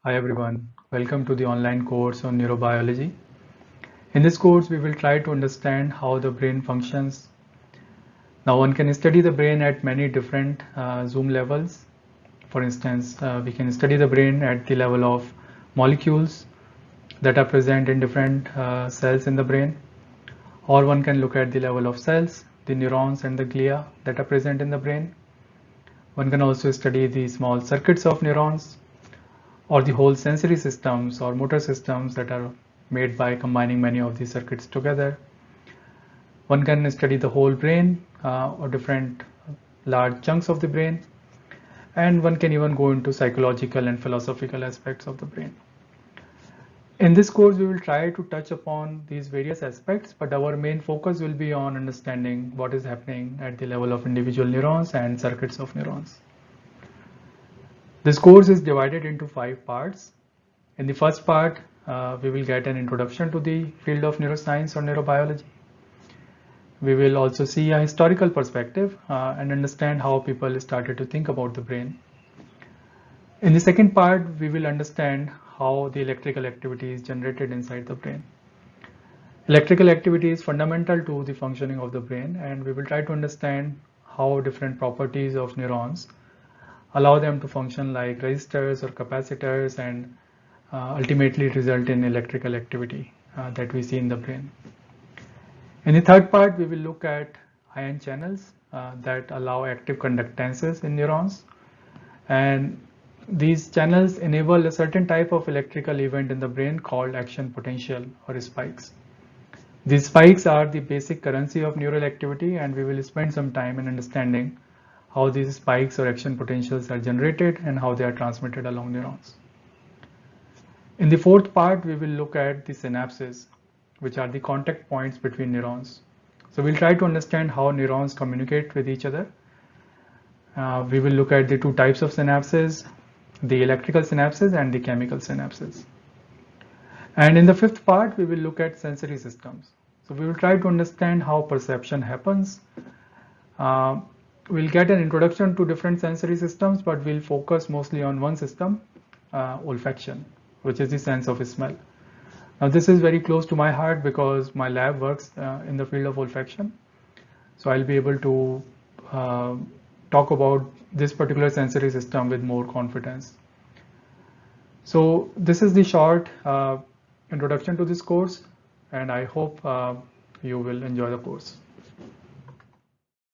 Hi everyone, welcome to the online course on neurobiology. In this course, we will try to understand how the brain functions. Now, one can study the brain at many different zoom levels. For instance, we can study the brain at the level of molecules that are present in different cells in the brain, or one can look at the level of cells, the neurons and the glia that are present in the brain. One can also study the small circuits of neurons or the whole sensory systems or motor systems that are made by combining many of these circuits together. One can study the whole brain or different large chunks of the brain, and one can even go into psychological and philosophical aspects of the brain. In this course, we will try to touch upon these various aspects, but our main focus will be on understanding what is happening at the level of individual neurons and circuits of neurons. This course is divided into 5 parts. In the first part, we will get an introduction to the field of neuroscience or neurobiology. We will also see a historical perspective and understand how people started to think about the brain. In the second part, we will understand how the electrical activity is generated inside the brain. Electrical activity is fundamental to the functioning of the brain, and we will try to understand how different properties of neurons allow them to function like resistors or capacitors and ultimately result in electrical activity that we see in the brain. In the third part, we will look at ion channels that allow active conductances in neurons, and these channels enable a certain type of electrical event in the brain called action potential or spikes. These spikes are the basic currency of neural activity, and we will spend some time in understanding how these spikes or action potentials are generated and how they are transmitted along neurons. In the fourth part, we will look at the synapses, which are the contact points between neurons. So we'll try to understand how neurons communicate with each other. We will look at the two types of synapses, the electrical synapses and the chemical synapses. And in the fifth part, we will look at sensory systems. So we will try to understand how perception happens. We'll get an introduction to different sensory systems, but we'll focus mostly on one system, olfaction, which is the sense of smell. Now this is very close to my heart because my lab works in the field of olfaction. So I'll be able to talk about this particular sensory system with more confidence. So this is the short introduction to this course, and I hope you will enjoy the course.